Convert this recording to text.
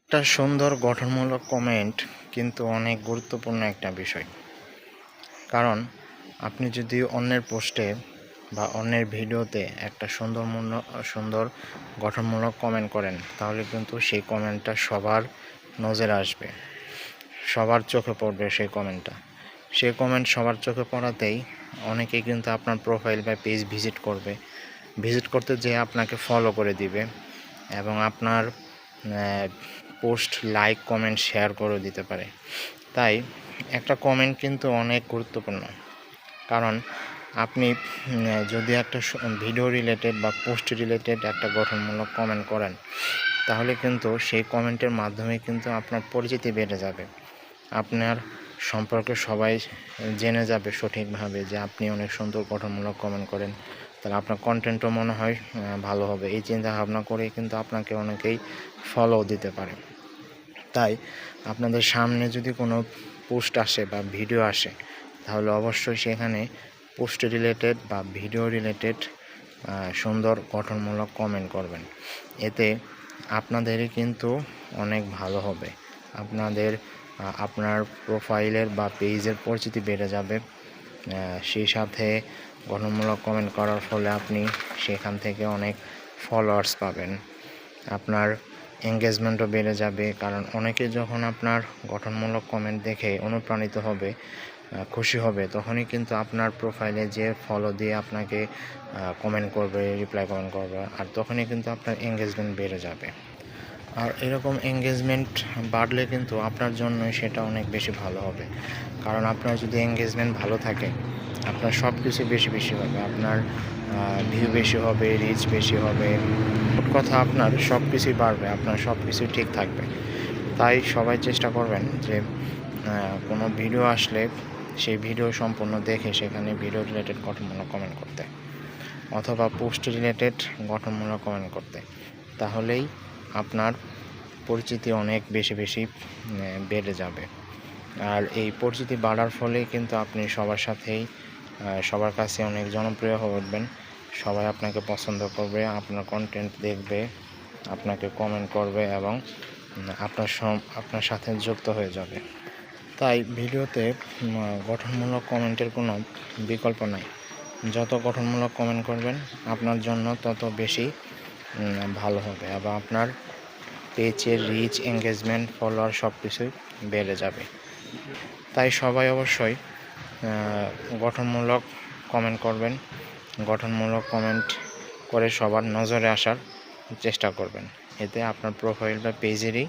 একটা সুন্দর গঠনমূলক কমেন্ট কিন্তু অনেক গুরুত্বপূর্ণ একটা বিষয়। কারণ আপনি যদি অন্যের পোস্টে বা অন্যের ভিডিওতে একটা সুন্দর গঠনমূলক কমেন্ট করেন, তাহলে কিন্তু সেই কমেন্টটা সবার নজরে আসবে, সবার চোখে পড়বে সেই কমেন্টটা। সেই কমেন্ট সবার চোখে পড়াতেই অনেকেই কিন্তু আপনার প্রোফাইল বা পেজ ভিজিট করতে যেয়ে আপনাকে ফলো করে দিবে এবং আপনার পোস্ট লাইক কমেন্ট শেয়ার করে দিতে পারে। তাই একটা কমেন্ট কিন্তু অনেক গুরুত্বপূর্ণ। কারণ আপনি যদি একটা ভিডিও রিলেটেড বা পোস্ট রিলেটেড একটা গঠনমূলক কমেন্ট করেন, তাহলে কিন্তু সেই কমেন্টের মাধ্যমে কিন্তু আপনার পরিচিতি বেড়ে যাবে। আপনার সম্পর্কে সবাই জেনে যাবে সঠিকভাবে যে আপনি অনেক সুন্দর গঠনমূলক কমেন্ট করেন, তাহলে আপনার কন্টেন্টও মনে হয় ভালো হবে। এই চিন্তা ভাবনা করেই কিন্তু আপনাকে অনেকেই ফলো দিতে পারে। তাই আপনাদের সামনে যদি কোনো পোস্ট আসে বা ভিডিও আসে, তাহলে অবশ্যই সেখানে পোস্ট রিলেটেড বা ভিডিও রিলেটেড সুন্দর গঠনমূলক কমেন্ট করবেন। এতে আপনাদেরই কিন্তু অনেক ভালো হবে। আপনার প্রোফাইলের বা পেজের পরিচিতি বেড়ে যাবে। সেই সাথে গঠনমূলক কমেন্ট করার ফলে আপনি সেখান থেকে অনেক ফলোয়ার্স পাবেন। আপনার এঙ্গেজমেন্টও বেড়ে যাবে, কারণ অনেকে যখন আপনার গঠনমূলক কমেন্ট দেখে অনুপ্রাণিত হবে, খুশি হবে, তখনই কিন্তু আপনার প্রোফাইলে যে ফলো দিয়ে আপনাকে কমেন্ট করবে, রিপ্লাই কমেন্ট করবে, আর তখনই কিন্তু আপনার এঙ্গেজমেন্ট বেড়ে যাবে। আর এরকম এঙ্গেজমেন্ট বাড়লে কিন্তু আপনার জন্যই সেটা অনেক বেশি ভালো হবে। কারণ আপনার যদি এঙ্গেজমেন্ট ভালো থাকে, আপনার সব কিছু বেশি হবে। আপনার ভিউ বেশি হবে, রিচ বেশি হবে, মোট কথা আপনার সব কিছুই বাড়বে, আপনার সব কিছুই ঠিক থাকবে। তাই সবাই চেষ্টা করবেন যে কোনো ভিডিও আসলে সেই ভিডিও সম্পূর্ণ দেখে সেখানে ভিডিও রিলেটেড গঠনমূলক কমেন্ট করতে, অথবা পোস্ট রিলেটেড গঠনমূলক কমেন্ট করতে। তাহলেই আপনার পরিচিতি অনেক বেশি বেড়ে যাবে। আর এই পরিচিতি বাড়ার ফলেই কিন্তু আপনি সবার কাছে অনেক জনপ্রিয় হয়ে উঠবেন। সবাই আপনাকে পছন্দ করবে, আপনার কন্টেন্ট দেখবে, আপনাকে কমেন্ট করবে এবং আপনার সাথে যুক্ত হয়ে যাবে। তাই ভিডিওতে গঠনমূলক কমেন্টের কোনো বিকল্প নাই। যত গঠনমূলক কমেন্ট করবেন আপনার জন্য তত বেশি ভালো হবে এবং আপনার পেজের রিচ, এঙ্গেজমেন্ট, ফলোয়ার সব কিছুই বেড়ে যাবে। তাই সবাই অবশ্যই গঠনমূলক কমেন্ট করবেন। গঠনমূলক কমেন্ট করে সবার নজরে আসার চেষ্টা করবেন। এতে আপনার প্রোফাইল বা পেজেরই